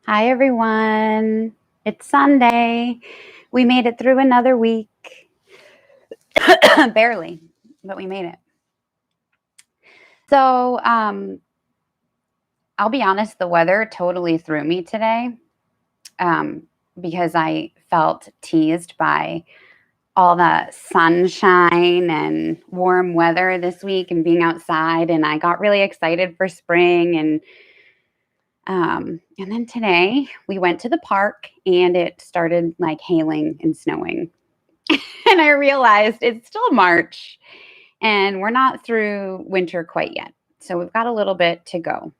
Hi, everyone. It's Sunday. We made it through another week. Barely, but we made it. So, I'll be honest, the weather totally threw me today um, because I felt teased by all the sunshine and warm weather this week and being outside. And I got really excited for spring. And then today we went to the park and it started like hailing and snowing. And I realized it's still March and we're not through winter quite yet. So we've got a little bit to go.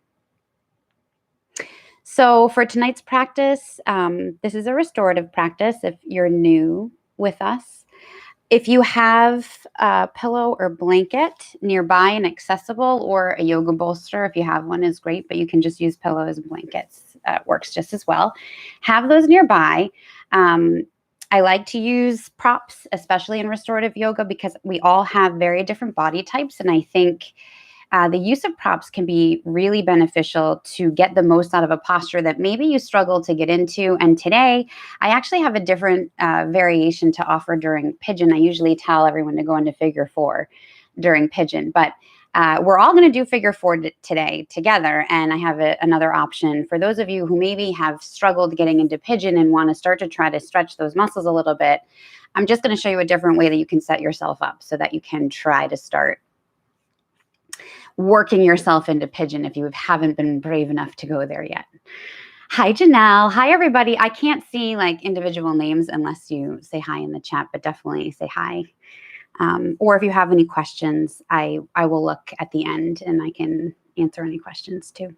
So for tonight's practice, this is a restorative practice if you're new with us. If you have a pillow or blanket nearby and accessible, or a yoga bolster, if you have one, is great, but you can just use pillows and blankets. Works just as well. Have those nearby. I like to use props, especially in restorative yoga, because we all have very different body types. And I think the use of props can be really beneficial to get the most out of a posture that maybe you struggle to get into. And today, I actually have a different variation to offer during pigeon. I usually tell everyone to go into figure four during pigeon, but we're all going to do figure four today together. And I have another option for those of you who maybe have struggled getting into pigeon and want to start to try to stretch those muscles a little bit. I'm just going to show you a different way that you can set yourself up so that you can try to start working yourself into pigeon if you haven't been brave enough to go there yet. Hi, Janelle. Hi, everybody. I can't see like individual names unless you say hi in the chat, but definitely say hi. Or if you have any questions, I will look at the end and I can answer any questions too.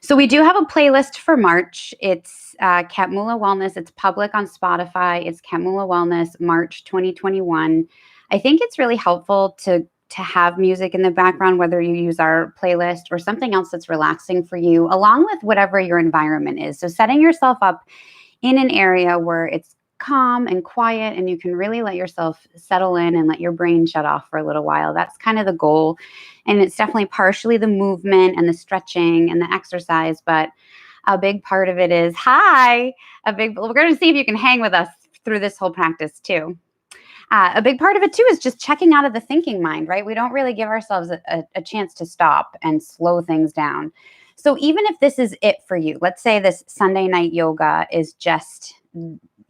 So we do have a playlist for March. It's KatMula Wellness. It's public on Spotify. It's KatMula Wellness, March 2021. I think it's really helpful to have music in the background, whether you use our playlist or something else that's relaxing for you, along with whatever your environment is. So setting yourself up in an area where it's calm and quiet and you can really let yourself settle in and let your brain shut off for a little while. That's kind of the goal. And it's definitely partially the movement and the stretching and the exercise, but a big part of it is, we're going to see if you can hang with us through this whole practice too. A big part of it too is just checking out of the thinking mind, right? We don't really give ourselves a chance to stop and slow things down. So even if this is it for you, let's say this Sunday night yoga is just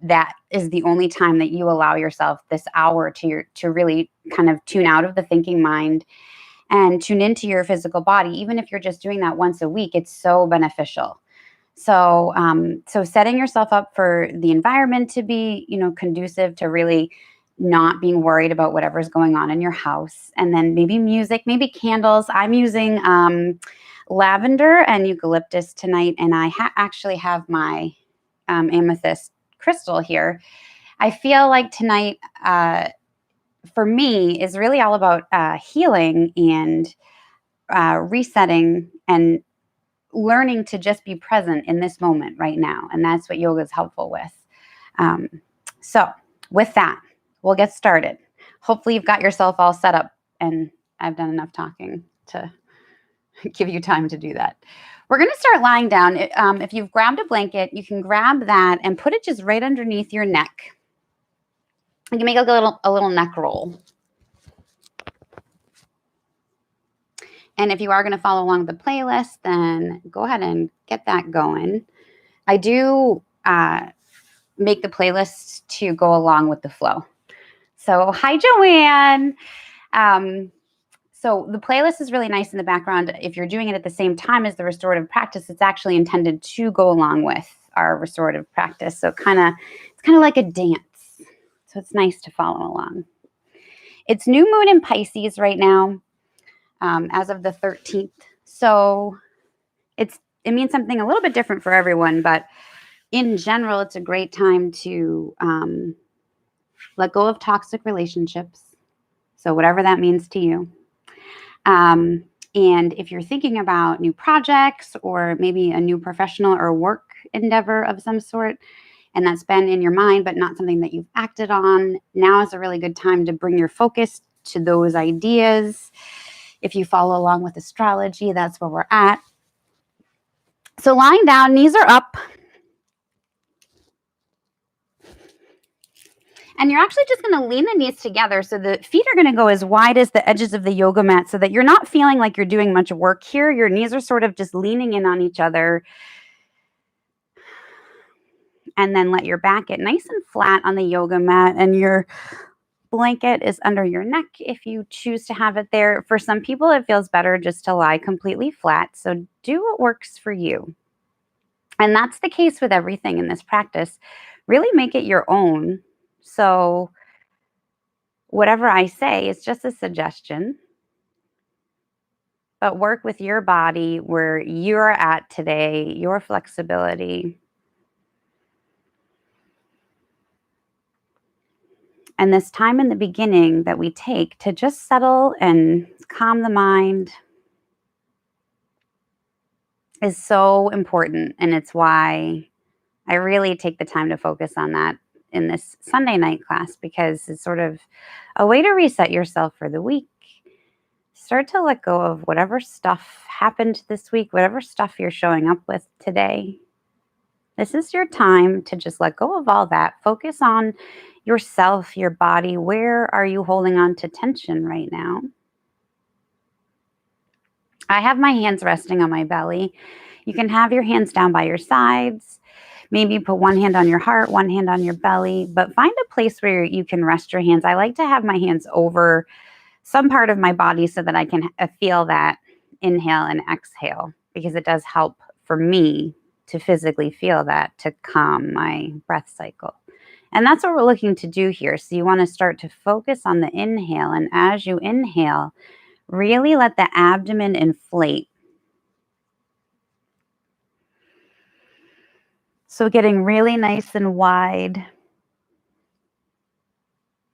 that is the only time that you allow yourself this hour to really kind of tune out of the thinking mind and tune into your physical body. Even if you're just doing that once a week, it's so beneficial. So, so setting yourself up for the environment to be, conducive to really not being worried about whatever's going on in your house. And then maybe music, maybe candles. I'm using lavender and eucalyptus tonight. And I actually have my amethyst crystal here. I feel like tonight, for me, is really all about healing and resetting and learning to just be present in this moment right now. And that's what yoga is helpful with. So with that, we'll get started. Hopefully you've got yourself all set up and I've done enough talking to give you time to do that. We're going to start lying down. If you've grabbed a blanket, you can grab that and put it just right underneath your neck. You can make a little neck roll. And if you are going to follow along with the playlist, then go ahead and get that going. I do make the playlist to go along with the flow. So hi, Joanne. So the playlist is really nice in the background. If you're doing it at the same time as the restorative practice, it's actually intended to go along with our restorative practice. So it's kind of like a dance. So it's nice to follow along. It's new moon in Pisces right now, as of the 13th. So it means something a little bit different for everyone, but in general, it's a great time to let go of toxic relationships. So whatever that means to you. And if you're thinking about new projects or maybe a new professional or work endeavor of some sort, and that's been in your mind, but not something that you've acted on, now is a really good time to bring your focus to those ideas. If you follow along with astrology, that's where we're at. So lying down, knees are up. And you're actually just going to lean the knees together. So the feet are going to go as wide as the edges of the yoga mat so that you're not feeling like you're doing much work here. Your knees are sort of just leaning in on each other. And then let your back get nice and flat on the yoga mat, and your blanket is under your neck if you choose to have it there. For some people, it feels better just to lie completely flat. So do what works for you. And that's the case with everything in this practice. Really make it your own. So whatever I say is just a suggestion, but work with your body where you're at today, your flexibility. And this time in the beginning that we take to just settle and calm the mind is so important. And it's why I really take the time to focus on that in this Sunday night class, because it's sort of a way to reset yourself for the week. Start to let go of whatever stuff happened this week, whatever stuff you're showing up with today. This is your time to just let go of all that. Focus on yourself, your body. Where are you holding on to tension right now? I have my hands resting on my belly. You can have your hands down by your sides. Maybe put one hand on your heart, one hand on your belly, but find a place where you can rest your hands. I like to have my hands over some part of my body so that I can feel that inhale and exhale, because it does help for me to physically feel that, to calm my breath cycle. And that's what we're looking to do here. So you want to start to focus on the inhale. And as you inhale, really let the abdomen inflate. So getting really nice and wide,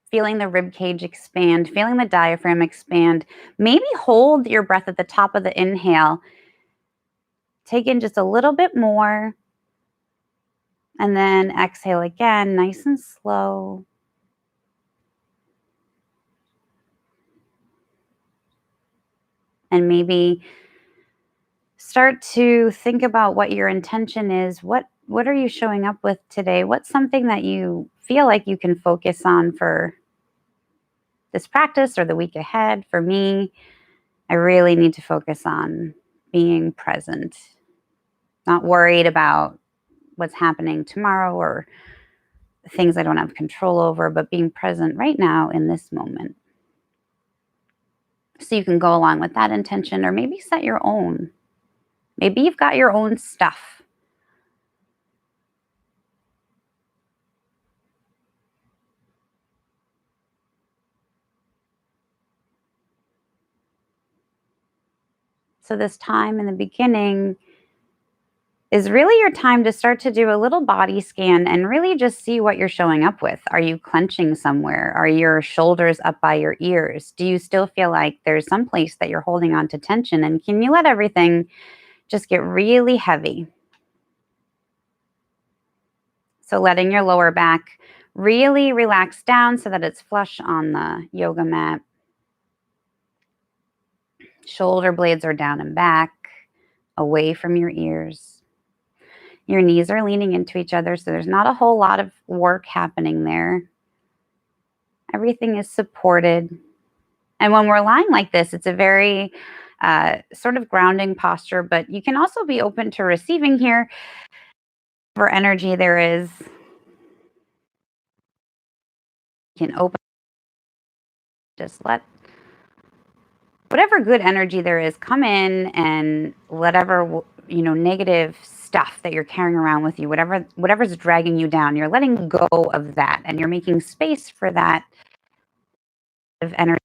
feeling the rib cage expand, feeling the diaphragm expand. Maybe hold your breath at the top of the inhale. Take in just a little bit more. And then exhale again, nice and slow. And maybe start to think about what your intention is. What are you showing up with today? What's something that you feel like you can focus on for this practice or the week ahead? For me, I really need to focus on being present, not worried about what's happening tomorrow or things I don't have control over, but being present right now in this moment. So you can go along with that intention, or maybe set your own. Maybe you've got your own stuff. So this time in the beginning is really your time to start to do a little body scan and really just see what you're showing up with. Are you clenching somewhere? Are your shoulders up by your ears? Do you still feel like there's some place that you're holding on to tension? And can you let everything just get really heavy? So letting your lower back really relax down so that it's flush on the yoga mat. Shoulder blades are down and back, away from your ears. Your knees are leaning into each other, so there's not a whole lot of work happening there. Everything is supported. And when we're lying like this, it's a very sort of grounding posture, but you can also be open to receiving here. For energy there is, you can open, just let whatever good energy there is come in, and whatever negative stuff that you're carrying around with you, whatever's dragging you down, you're letting go of that, and you're making space for that of energy.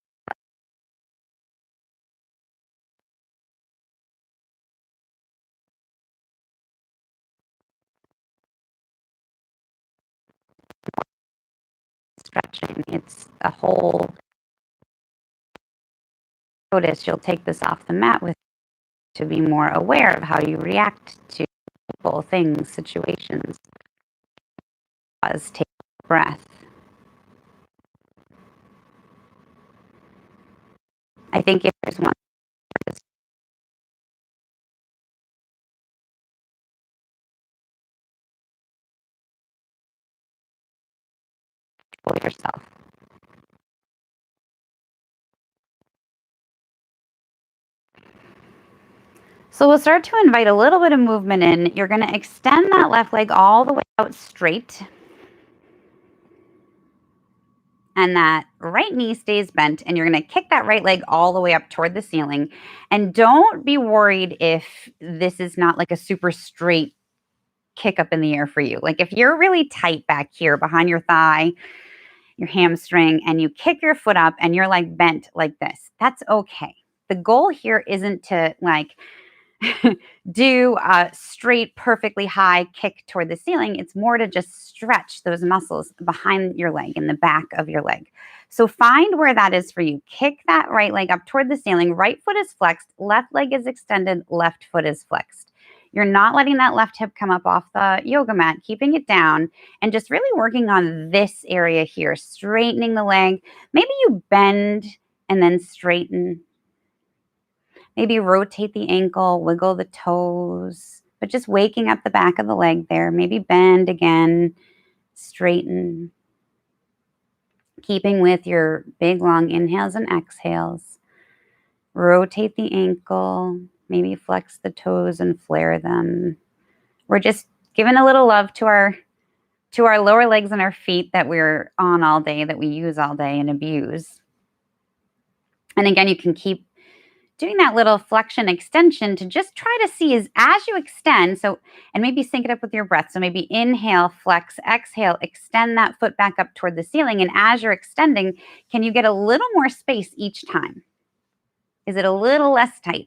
Stretching, it's a whole notice. You'll take this off the mat with to be more aware of how you react to people, things, situations. Pause, take a breath. I think if there's one yourself. So we'll start to invite a little bit of movement in. You're going to extend that left leg all the way out straight. And that right knee stays bent, and you're going to kick that right leg all the way up toward the ceiling. And don't be worried if this is not like a super straight kick up in the air for you. Like if you're really tight back here behind your thigh, your hamstring, and you kick your foot up and you're like bent like this, that's okay. The goal here isn't to like do a straight, perfectly high kick toward the ceiling. It's more to just stretch those muscles behind your leg, in the back of your leg. So find where that is for you. Kick that right leg up toward the ceiling. Right foot is flexed. Left leg is extended. Left foot is flexed. You're not letting that left hip come up off the yoga mat, keeping it down and just really working on this area here, straightening the leg. Maybe you bend and then straighten. Maybe rotate the ankle, wiggle the toes, but just waking up the back of the leg there. Maybe bend again, straighten. Keeping with your big, long inhales and exhales. Rotate the ankle, maybe flex the toes and flare them. We're just giving a little love to our lower legs and our feet that we're on all day, that we use all day and abuse. And again, you can keep doing that little flexion extension to just try to see is as you extend, so, and maybe sync it up with your breath. So maybe inhale, flex, exhale, extend that foot back up toward the ceiling. And as you're extending, can you get a little more space each time? Is it a little less tight?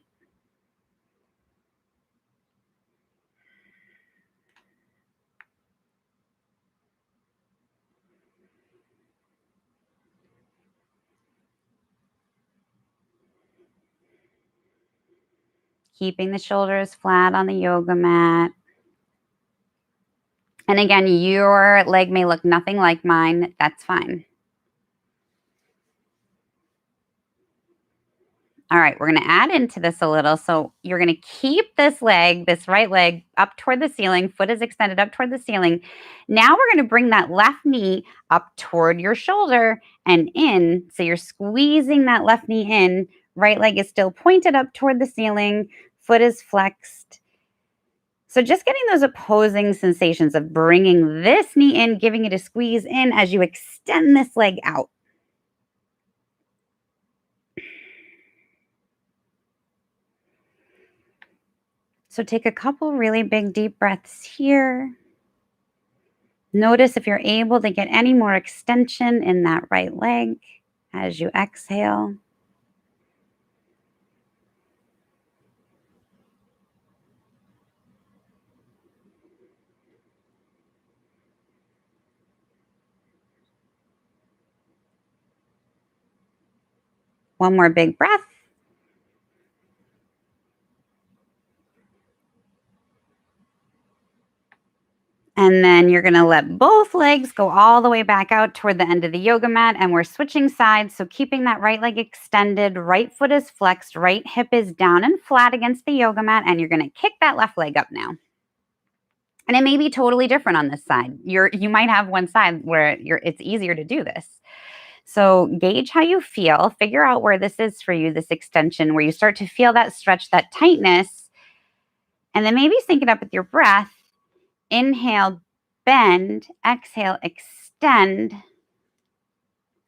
Keeping the shoulders flat on the yoga mat. And again, your leg may look nothing like mine. That's fine. All right, we're going to add into this a little. So you're going to keep this leg, this right leg, up toward the ceiling. Foot is extended up toward the ceiling. Now we're going to bring that left knee up toward your shoulder and in. So you're squeezing that left knee in. Right leg is still pointed up toward the ceiling. Foot is flexed. So just getting those opposing sensations of bringing this knee in, giving it a squeeze in as you extend this leg out. So take a couple really big deep breaths here. Notice if you're able to get any more extension in that right leg as you exhale. One more big breath. And then you're going to let both legs go all the way back out toward the end of the yoga mat. And we're switching sides. So keeping that right leg extended, right foot is flexed, right hip is down and flat against the yoga mat. And you're going to kick that left leg up now. And it may be totally different on this side. You might have one side where it's easier to do this. So gauge how you feel. Figure out where this is for you, this extension, where you start to feel that stretch, that tightness. And then maybe sync it up with your breath. Inhale, bend. Exhale, extend.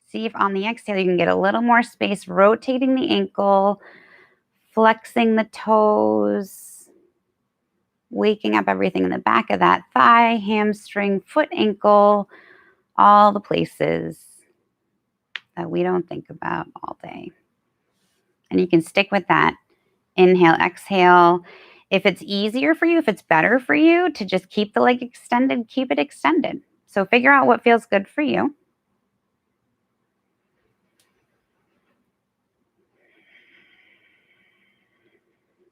See if on the exhale you can get a little more space, rotating the ankle, flexing the toes, waking up everything in the back of that thigh, hamstring, foot, ankle, all the places that we don't think about all day. And you can stick with that. Inhale, exhale. If it's easier for you, if it's better for you to just keep the leg extended, keep it extended. So figure out what feels good for you.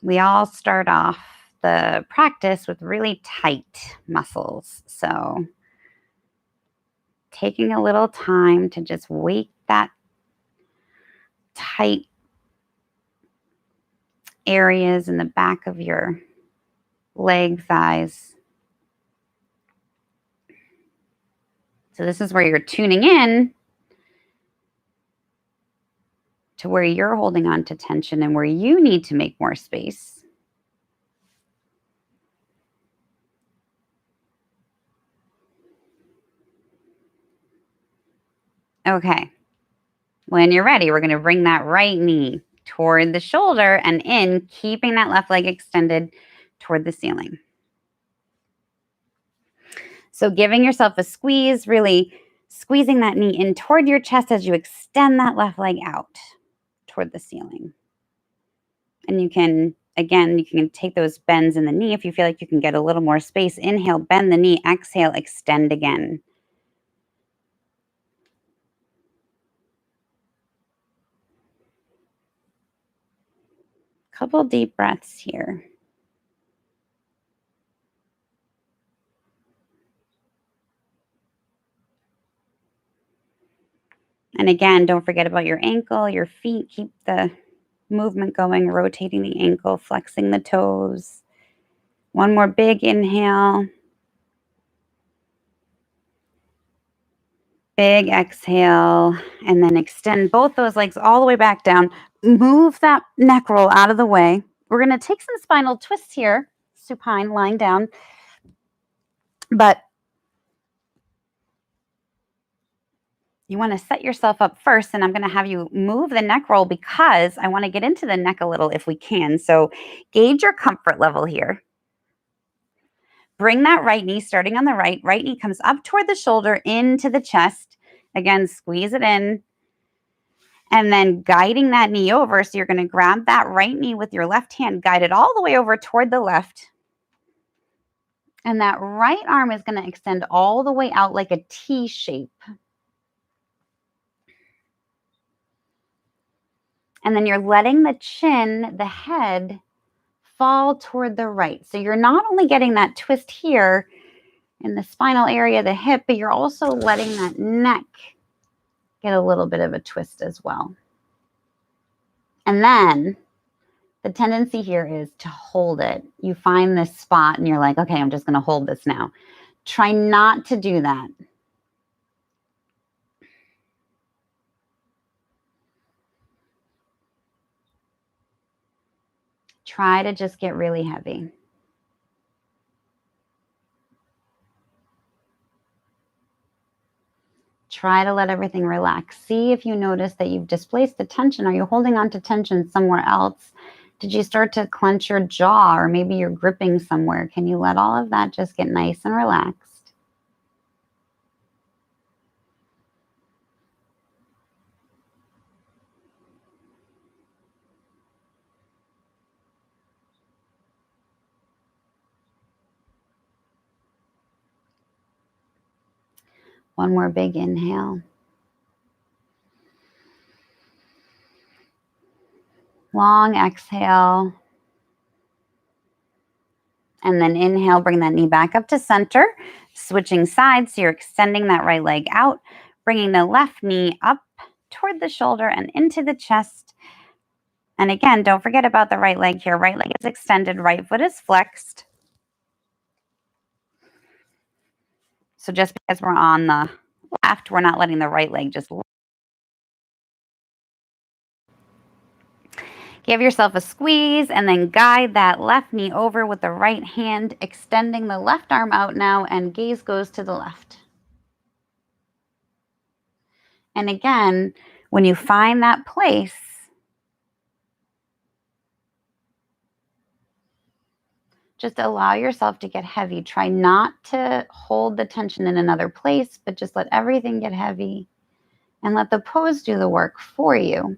We all start off the practice with really tight muscles. So taking a little time to just wake that tight areas in the back of your leg, thighs. So this is where you're tuning in to where you're holding on to tension and where you need to make more space. Okay. When you're ready, we're going to bring that right knee toward the shoulder and in, keeping that left leg extended toward the ceiling. So giving yourself a squeeze, really squeezing that knee in toward your chest as you extend that left leg out toward the ceiling. And you can, again, you can take those bends in the knee if you feel like you can get a little more space. Inhale, bend the knee. Exhale, extend again. Couple deep breaths here. And again, don't forget about your ankle, your feet. Keep the movement going, rotating the ankle, flexing the toes. One more big inhale. Big exhale. And then extend both those legs all the way back down. Move that neck roll out of the way. We're going to take some spinal twists here. Supine, lying down. But you want to set yourself up first, and I'm going to have you move the neck roll because I want to get into the neck a little if we can. So gauge your comfort level here. Bring that right knee starting on the right. Right knee comes up toward the shoulder into the chest. Again, squeeze it in. And then guiding that knee over. So you're going to grab that right knee with your left hand, guide it all the way over toward the left. And that right arm is going to extend all the way out like a T shape. And then you're letting the chin, the head, fall toward the right. So you're not only getting that twist here in the spinal area, the hip, but you're also letting that neck get a little bit of a twist as well. And then the tendency here is to hold it. You find this spot and you're like, okay, I'm just going to hold this now. Try not to do that. Try to just get really heavy. Try to let everything relax. See if you notice that you've displaced the tension. Are you holding on to tension somewhere else? Did you start to clench your jaw, or maybe you're gripping somewhere? Can you let all of that just get nice and relaxed? One more big inhale. Long exhale. And then inhale, bring that knee back up to center, switching sides. So you're extending that right leg out, bringing the left knee up toward the shoulder and into the chest. And again, don't forget about the right leg here. Right leg is extended, right foot is flexed. So just because we're on the left, we're not letting the right leg just give yourself a squeeze and then guide that left knee over with the right hand, extending the left arm out now, and gaze goes to the left. And again, when you find that place, just allow yourself to get heavy. Try not to hold the tension in another place, but just let everything get heavy and let the pose do the work for you.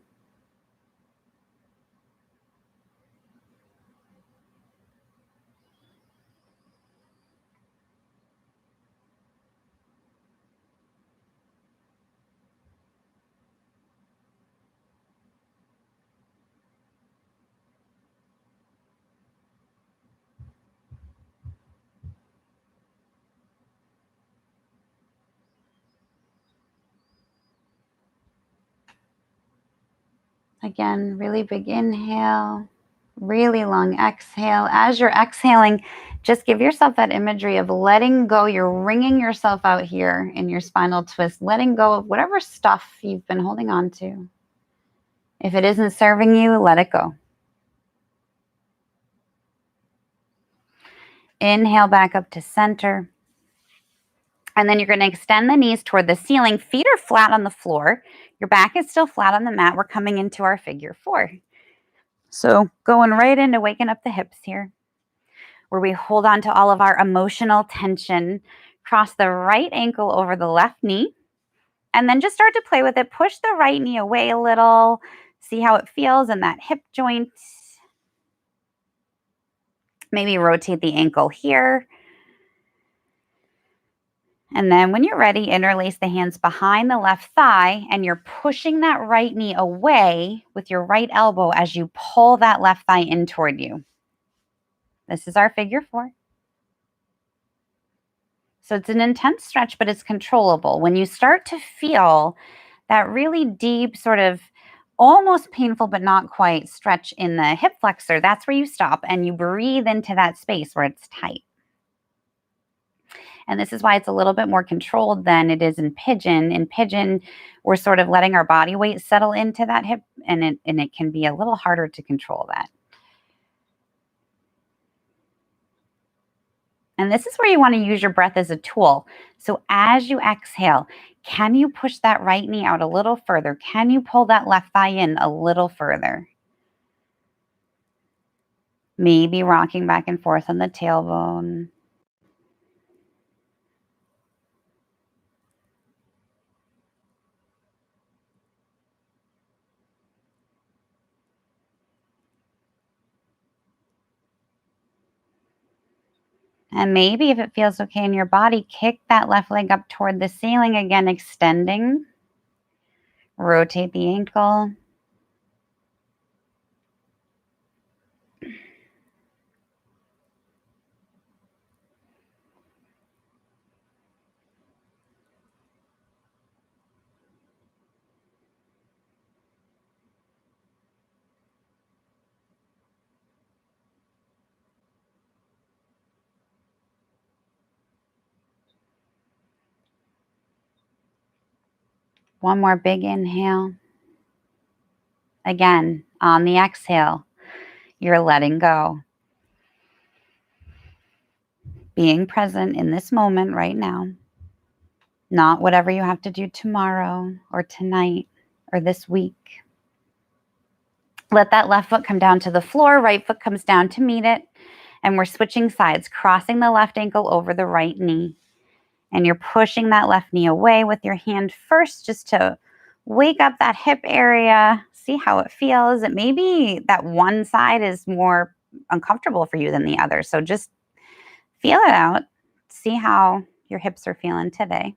Again, really big inhale, Really long exhale. As you're exhaling, just give yourself that imagery of letting go. You're wringing yourself out here in your spinal twist, letting go of whatever stuff you've been holding on to. If it isn't serving you, let it go. Inhale back up to center. And then you're going to extend the knees toward the ceiling. Feet are flat on the floor. Your back is still flat on the mat. We're coming into our figure four. So going right into waking up the hips here, where we hold on to all of our emotional tension. Cross the right ankle over the left knee. And then just start to play with it. Push the right knee away a little. See how it feels in that hip joint. Maybe rotate the ankle here. And then when you're ready, interlace the hands behind the left thigh, and you're pushing that right knee away with your right elbow as you pull that left thigh in toward you. This is our figure four. So it's an intense stretch, but it's controllable. When you start to feel that really deep, sort of almost painful, but not quite stretch in the hip flexor, that's where you stop and you breathe into that space where it's tight. And this is why it's a little bit more controlled than it is in pigeon. In pigeon, we're sort of letting our body weight settle into that hip, and it can be a little harder to control that. And this is where you want to use your breath as a tool. So as you exhale, can you push that right knee out a little further? Can you pull that left thigh in a little further? Maybe rocking back and forth on the tailbone. And maybe if it feels okay in your body, kick that left leg up toward the ceiling again, extending. Rotate the ankle. One more big inhale. Again, on the exhale, you're letting go. Being present in this moment right now. Not whatever you have to do tomorrow or tonight or this week. Let that left foot come down to the floor. Right foot comes down to meet it. And we're switching sides, crossing the left ankle over the right knee. And you're pushing that left knee away with your hand first, just to wake up that hip area, see how it feels. It may be that one side is more uncomfortable for you than the other. So just feel it out. See how your hips are feeling today.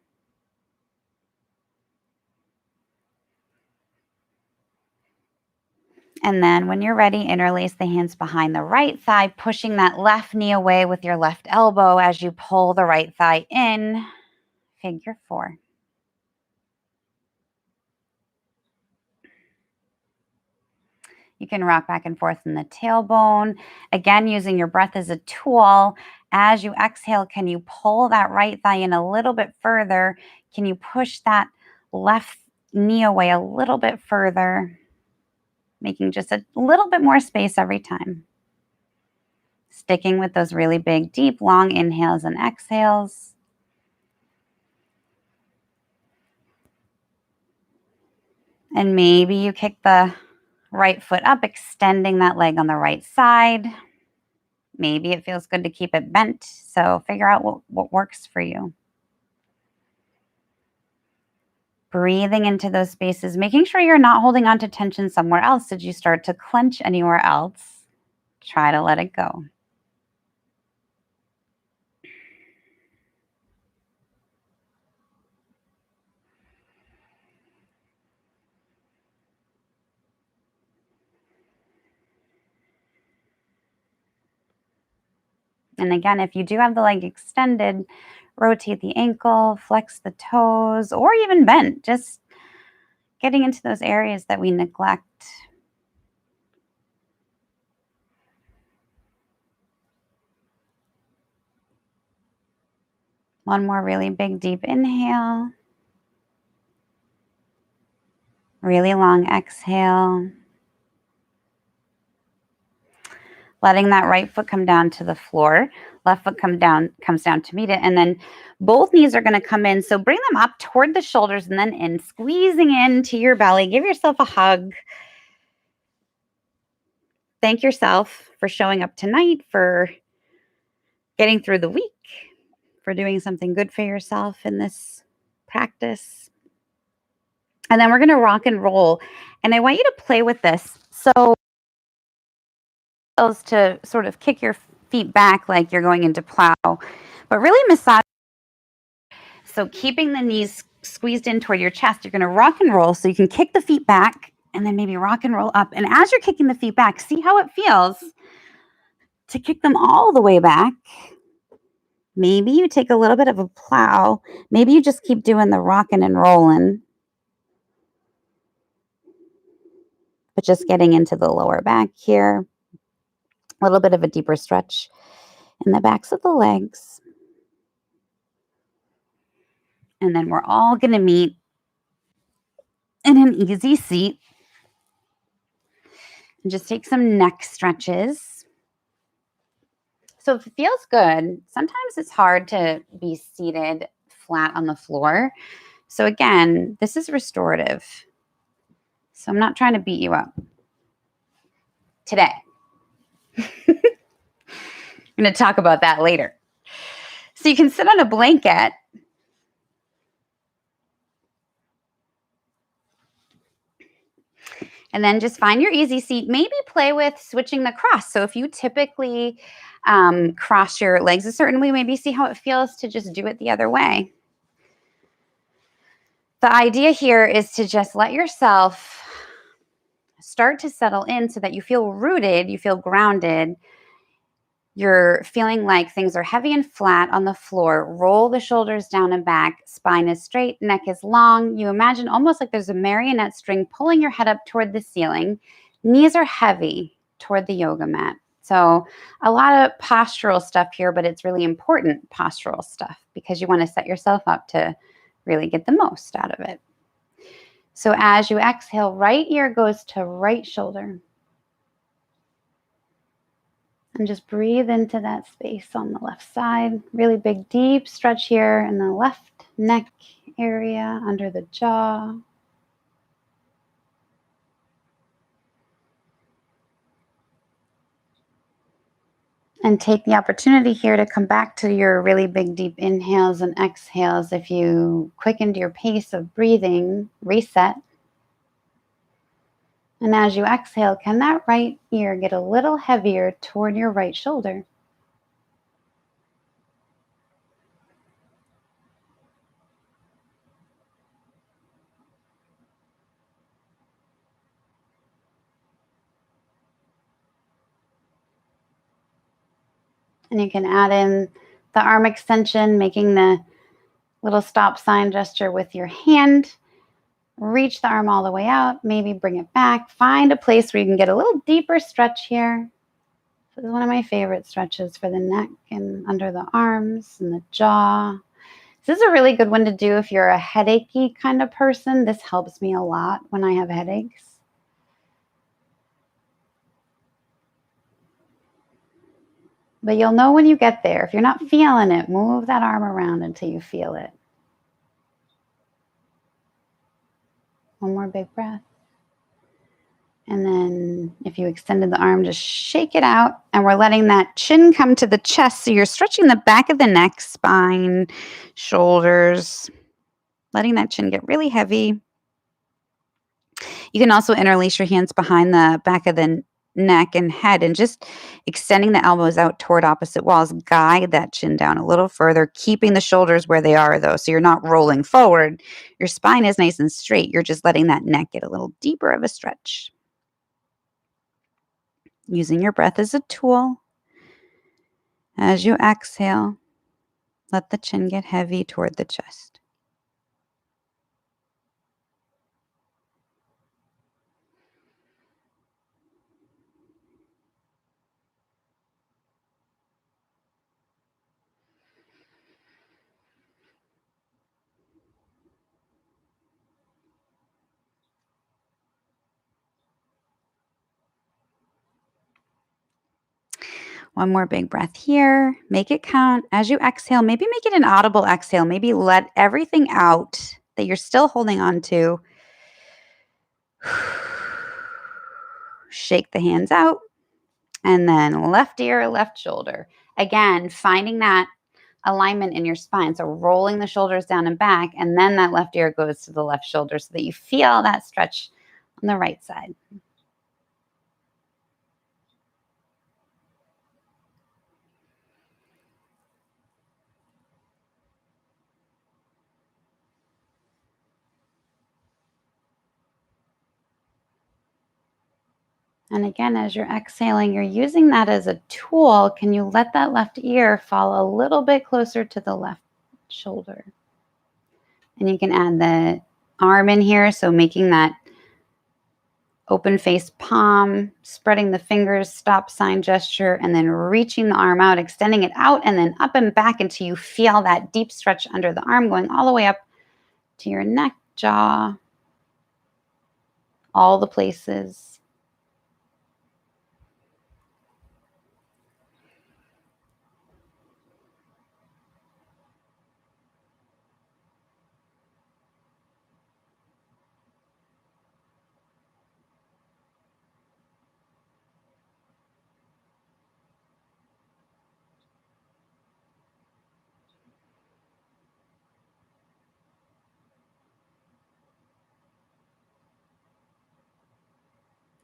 And then when you're ready, interlace the hands behind the right thigh, pushing that left knee away with your left elbow as you pull the right thigh in. Figure four. You can rock back and forth in the tailbone. Again, using your breath as a tool. As you exhale, can you pull that right thigh in a little bit further? Can you push that left knee away a little bit further? Making just a little bit more space every time. Sticking with those really big, deep, long inhales and exhales. And maybe you kick the right foot up, extending that leg on the right side. Maybe it feels good to keep it bent, so figure out what works for you. Breathing into those spaces, making sure you're not holding on to tension somewhere else. Did you start to clench anywhere else? Try to let it go. And again, if you do have the leg extended, rotate the ankle, flex the toes, or even bent. Just getting into those areas that we neglect. One more really big, deep inhale. Really long exhale. Letting that right foot come down to the floor. Left foot comes down to meet it. And then both knees are going to come in. So bring them up toward the shoulders and then in, squeezing into your belly. Give yourself a hug. Thank yourself for showing up tonight, for getting through the week, for doing something good for yourself in this practice. And then we're going to rock and roll. And I want you to play with this. So to sort of kick your feet back like you're going into plow, but really massage. So keeping the knees squeezed in toward your chest, you're going to rock and roll. So you can kick the feet back and then maybe rock and roll up. And as you're kicking the feet back, see how it feels to kick them all the way back. Maybe you take a little bit of a plow. Maybe you just keep doing the rocking and rolling, but just getting into the lower back here. A little bit of a deeper stretch in the backs of the legs. And then we're all going to meet in an easy seat. And just take some neck stretches. So if it feels good, sometimes it's hard to be seated flat on the floor. So again, this is restorative. So I'm not trying to beat you up today. I'm going to talk about that later. So you can sit on a blanket. And then just find your easy seat. Maybe play with switching the cross. So if you typically cross your legs a certain way, maybe see how it feels to just do it the other way. The idea here is to just let yourself start to settle in so that you feel rooted, you feel grounded. You're feeling like things are heavy and flat on the floor. Roll the shoulders down and back. Spine is straight, neck is long. You imagine almost like there's a marionette string pulling your head up toward the ceiling. Knees are heavy toward the yoga mat. So a lot of postural stuff here, but it's really important postural stuff because you want to set yourself up to really get the most out of it. So as you exhale, right ear goes to right shoulder. And just breathe into that space on the left side. Really big, deep stretch here in the left neck area under the jaw. And take the opportunity here to come back to your really big, deep inhales and exhales. If you quickened your pace of breathing, reset. And as you exhale, can that right ear get a little heavier toward your right shoulder? And you can add in the arm extension, making the little stop sign gesture with your hand. Reach the arm all the way out, maybe bring it back. Find a place where you can get a little deeper stretch here. This is one of my favorite stretches for the neck and under the arms and the jaw. This is a really good one to do if you're a headachy kind of person. This helps me a lot when I have headaches. But you'll know when you get there. If you're not feeling it, move that arm around until you feel it. One more big breath. And then if you extended the arm, just shake it out. And we're letting that chin come to the chest. So you're stretching the back of the neck, spine, shoulders, letting that chin get really heavy. You can also interlace your hands behind the back of the neck and head and just extending the elbows out toward opposite walls. Guide that chin down a little further, keeping the shoulders where they are, though. So you're not rolling forward. Your spine is nice and straight. You're just letting that neck get a little deeper of a stretch. Using your breath as a tool. As you exhale, let the chin get heavy toward the chest. One more big breath here. Make it count. As you exhale, maybe make it an audible exhale. Maybe let everything out that you're still holding on to. Shake the hands out. And then left ear, left shoulder. Again, finding that alignment in your spine. So rolling the shoulders down and back, and then that left ear goes to the left shoulder so that you feel that stretch on the right side. And again, as you're exhaling, you're using that as a tool. Can you let that left ear fall a little bit closer to the left shoulder? And you can add the arm in here. So making that open face palm, spreading the fingers, stop sign gesture, and then reaching the arm out, extending it out and then up and back until you feel that deep stretch under the arm going all the way up to your neck, jaw, all the places.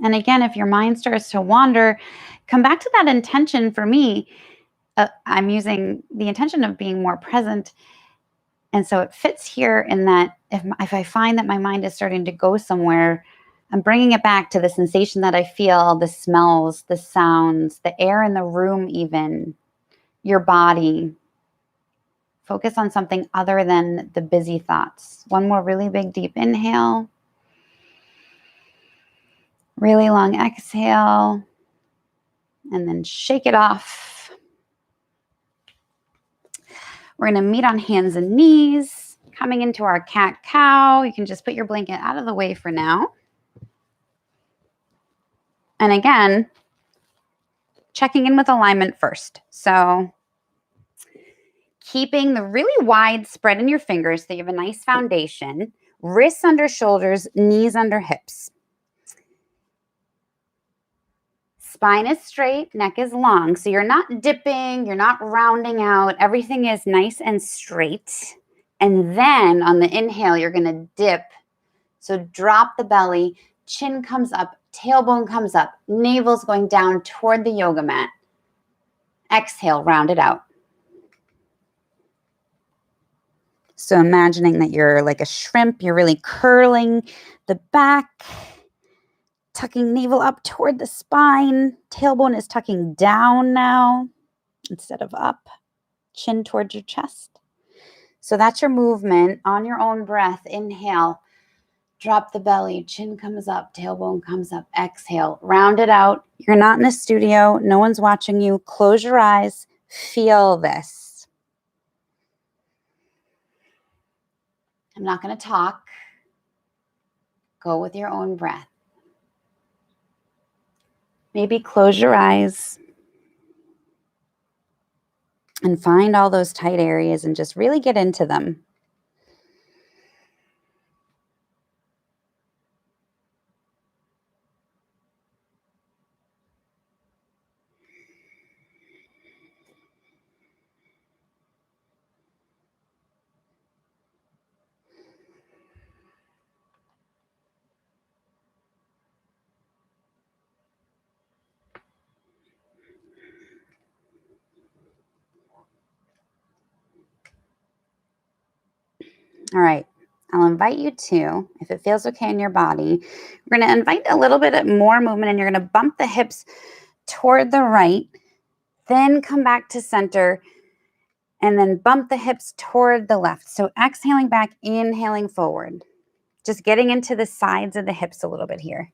And again, if your mind starts to wander, come back to that intention. For me, I'm using the intention of being more present. And so it fits here in that if I find that my mind is starting to go somewhere, I'm bringing it back to the sensation that I feel, the smells, the sounds, the air in the room, even your body. Focus on something other than the busy thoughts. One more really big, deep inhale. Really long exhale. And then shake it off. We're going to meet on hands and knees, coming into our cat-cow. You can just put your blanket out of the way for now. And again, checking in with alignment first. So keeping the really wide spread in your fingers so you have a nice foundation. Wrists under shoulders, knees under hips. Spine is straight, neck is long. So you're not dipping, you're not rounding out. Everything is nice and straight. And then on the inhale, you're going to dip. So drop the belly, chin comes up, tailbone comes up, navel's going down toward the yoga mat. Exhale, round it out. So imagining that you're like a shrimp, you're really curling the back, tucking navel up toward the spine. Tailbone is tucking down now instead of up. Chin towards your chest. So that's your movement on your own breath. Inhale, drop the belly, chin comes up, tailbone comes up. Exhale, round it out. You're not in a studio. No one's watching you. Close your eyes. Feel this. I'm not going to talk. Go with your own breath. Maybe close your eyes and find all those tight areas and just really get into them. All right. I'll invite you to, if it feels okay in your body, we're going to invite a little bit more movement, and you're going to bump the hips toward the right, then come back to center, and then bump the hips toward the left. So exhaling back, inhaling forward. Just getting into the sides of the hips a little bit here.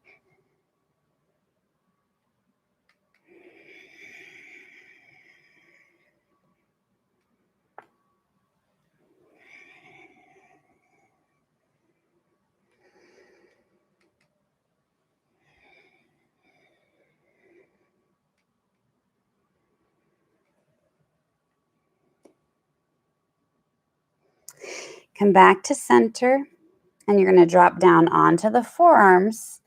Come back to center, and you're going to drop down onto the forearms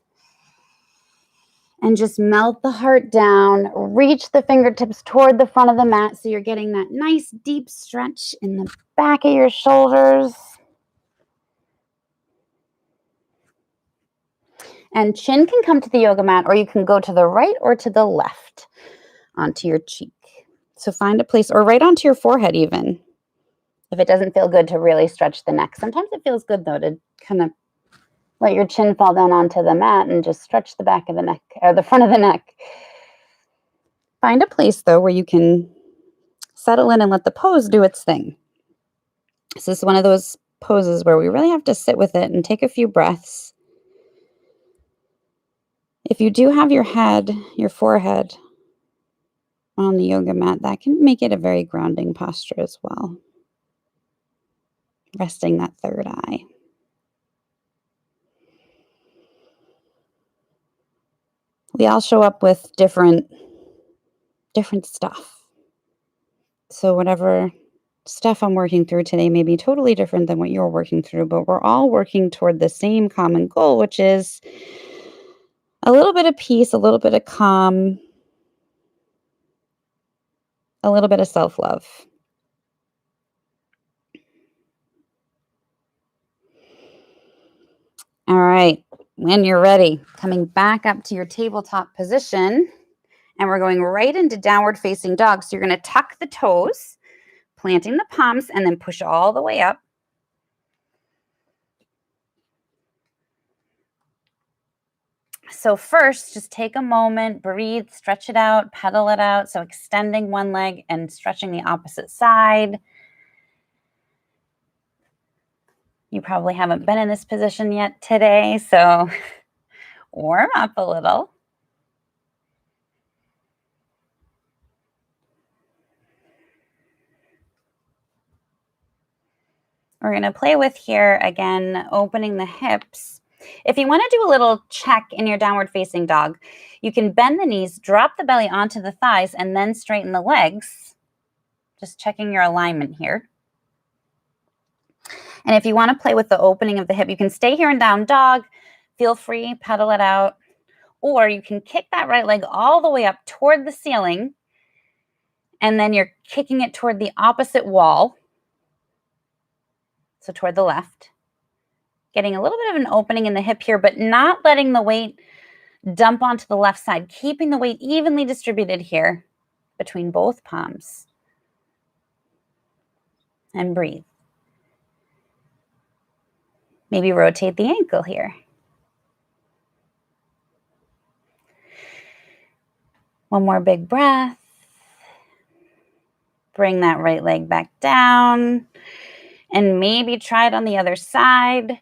and just melt the heart down. Reach the fingertips toward the front of the mat so you're getting that nice deep stretch in the back of your shoulders. And chin can come to the yoga mat, or you can go to the right or to the left onto your cheek. So find a place, or right onto your forehead even, if it doesn't feel good to really stretch the neck. Sometimes it feels good, though, to kind of let your chin fall down onto the mat and just stretch the back of the neck, or the front of the neck. Find a place, though, where you can settle in and let the pose do its thing. This is one of those poses where we really have to sit with it and take a few breaths. If you do have your head, your forehead on the yoga mat, that can make it a very grounding posture as well. Resting that third eye. We all show up with different stuff. So whatever stuff I'm working through today may be totally different than what you're working through, but we're all working toward the same common goal, which is a little bit of peace, a little bit of calm, a little bit of self-love. All right, when you're ready, coming back up to your tabletop position, and we're going right into downward facing dog. So you're going to tuck the toes, planting the palms, and then push all the way up. So first, just take a moment, breathe, stretch it out, pedal it out. So extending one leg and stretching the opposite side. You probably haven't been in this position yet today, so warm up a little. We're going to play with here again, opening the hips. If you want to do a little check in your downward facing dog, you can bend the knees, drop the belly onto the thighs, and then straighten the legs. Just checking your alignment here. And if you want to play with the opening of the hip, you can stay here in down dog. Feel free, pedal it out. Or you can kick that right leg all the way up toward the ceiling. And then you're kicking it toward the opposite wall. So toward the left. Getting a little bit of an opening in the hip here, but not letting the weight dump onto the left side. Keeping the weight evenly distributed here between both palms. And breathe. Maybe rotate the ankle here. One more big breath. Bring that right leg back down. And maybe try it on the other side.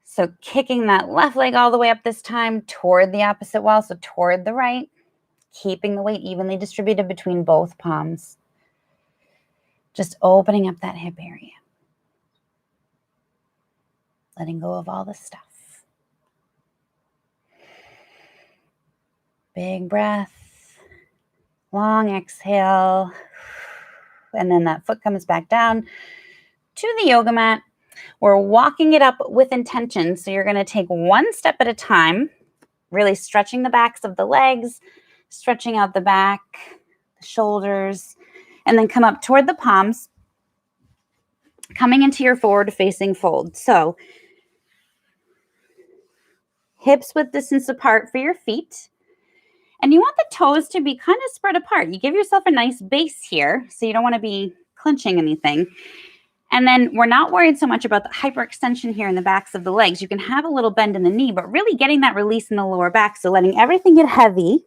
So kicking that left leg all the way up this time toward the opposite wall, so toward the right. Keeping the weight evenly distributed between both palms. Just opening up that hip area. Letting go of all the stuff. Big breath. Long exhale. And then that foot comes back down to the yoga mat. We're walking it up with intention. So you're going to take one step at a time, really stretching the backs of the legs, stretching out the back, the shoulders, and then come up toward the palms, coming into your forward facing fold. So hips width distance apart for your feet. And you want the toes to be kind of spread apart. You give yourself a nice base here, so you don't want to be clenching anything. And then we're not worried so much about the hyperextension here in the backs of the legs. You can have a little bend in the knee, but really getting that release in the lower back. So letting everything get heavy.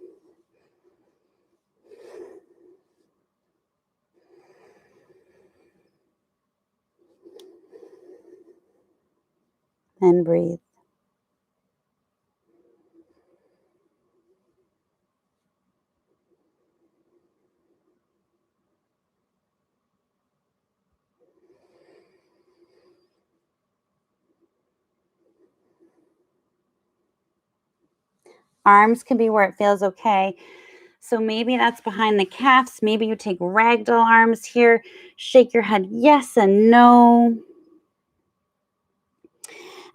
And breathe. Arms can be where it feels okay. So maybe that's behind the calves. Maybe you take ragdoll arms here. Shake your head yes and no.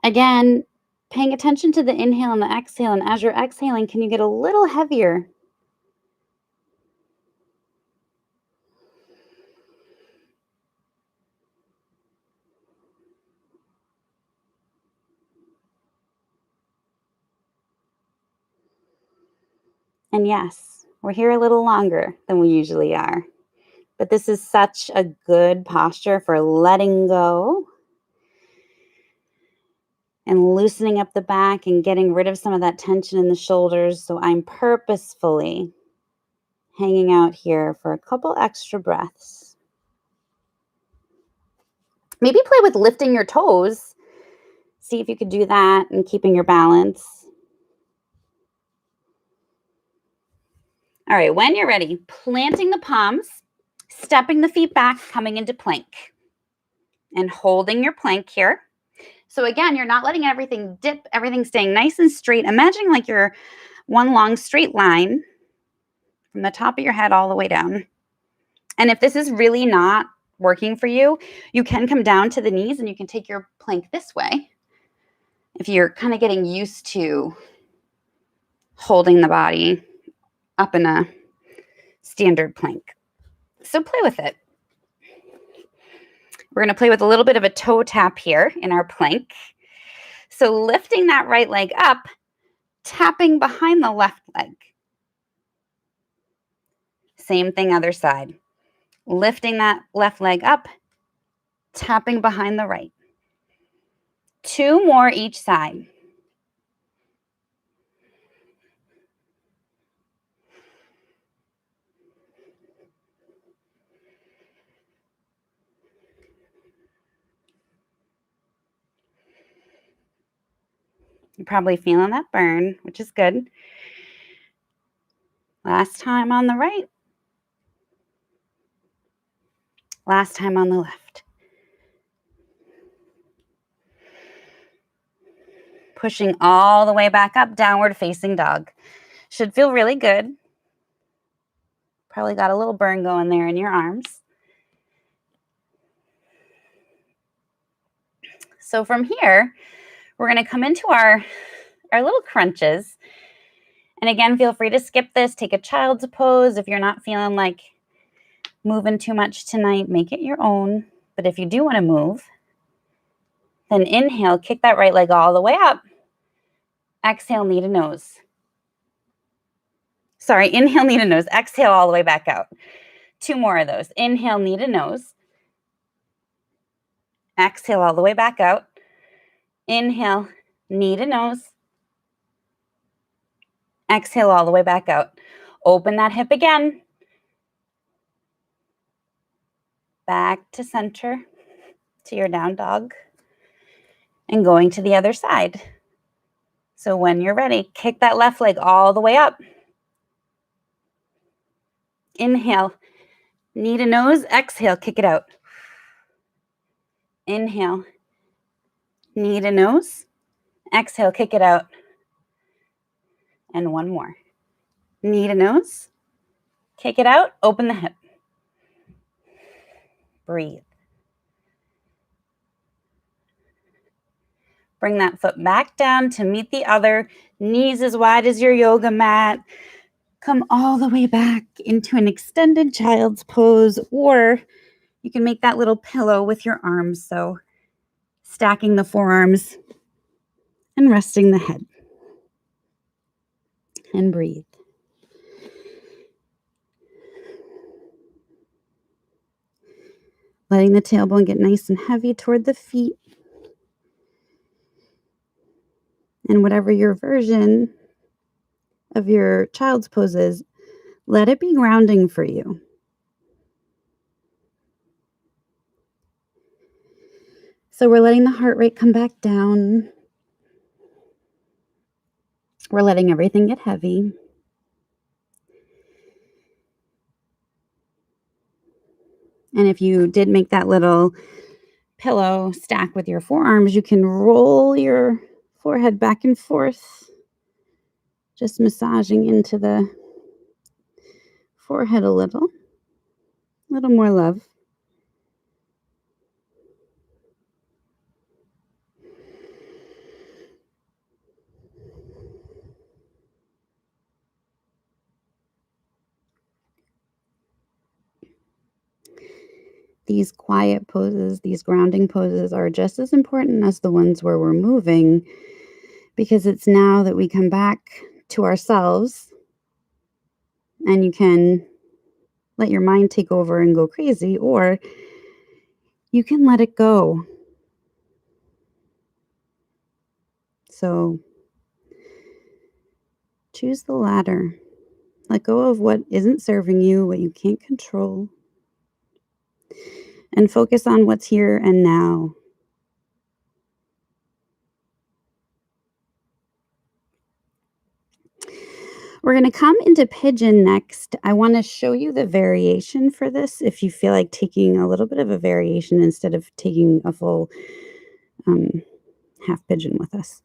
Again, paying attention to the inhale and the exhale. And as you're exhaling, can you get a little heavier? And yes, we're here a little longer than we usually are. But this is such a good posture for letting go and loosening up the back and getting rid of some of that tension in the shoulders. So I'm purposefully hanging out here for a couple extra breaths. Maybe play with lifting your toes. See if you could do that and keeping your balance. All right, when you're ready, planting the palms, stepping the feet back, coming into plank, and holding your plank here. So again, you're not letting everything dip, everything staying nice and straight. Imagine like you're one long straight line from the top of your head all the way down. And if this is really not working for you, you can come down to the knees and you can take your plank this way. If you're kind of getting used to holding the body up in a standard plank. So play with it. We're going to play with a little bit of a toe tap here in our plank. So lifting that right leg up, tapping behind the left leg. Same thing, other side. Lifting that left leg up, tapping behind the right. 2 more each side. You're probably feeling that burn, which is good. Last time on the right. Last time on the left. Pushing all the way back up, downward facing dog. Should feel really good. Probably got a little burn going there in your arms. So from here, we're going to come into our little crunches. And again, feel free to skip this. Take a child's pose. If you're not feeling like moving too much tonight, make it your own. But if you do want to move, then inhale, kick that right leg all the way up. Exhale, knee to nose. Sorry, inhale, knee to nose. Exhale all the way back out. 2 more of those. Inhale, knee to nose. Exhale all the way back out. Inhale, knee to nose. Exhale all the way back out. Open that hip again. Back to center, to your down dog. And going to the other side. So when you're ready, kick that left leg all the way up. Inhale, knee to nose. Exhale, kick it out. Inhale, knee to nose. Exhale, kick it out. And 1 more. Knee to nose. Kick it out. Open the hip. Breathe. Bring that foot back down to meet the other. Knees as wide as your yoga mat. Come all the way back into an extended child's pose, or you can make that little pillow with your arms. So stacking the forearms and resting the head. And breathe. Letting the tailbone get nice and heavy toward the feet. And whatever your version of your child's pose is, let it be grounding for you. So we're letting the heart rate come back down. We're letting everything get heavy. And if you did make that little pillow stack with your forearms, you can roll your forehead back and forth, just massaging into the forehead a little more love. These quiet poses, these grounding poses are just as important as the ones where we're moving because it's now that we come back to ourselves and you can let your mind take over and go crazy, or you can let it go. So choose the latter. Let go of what isn't serving you, what you can't control, and focus on what's here and now. We're going to come into pigeon next. I want to show you the variation for this if you feel like taking a little bit of a variation instead of taking a full half pigeon with us.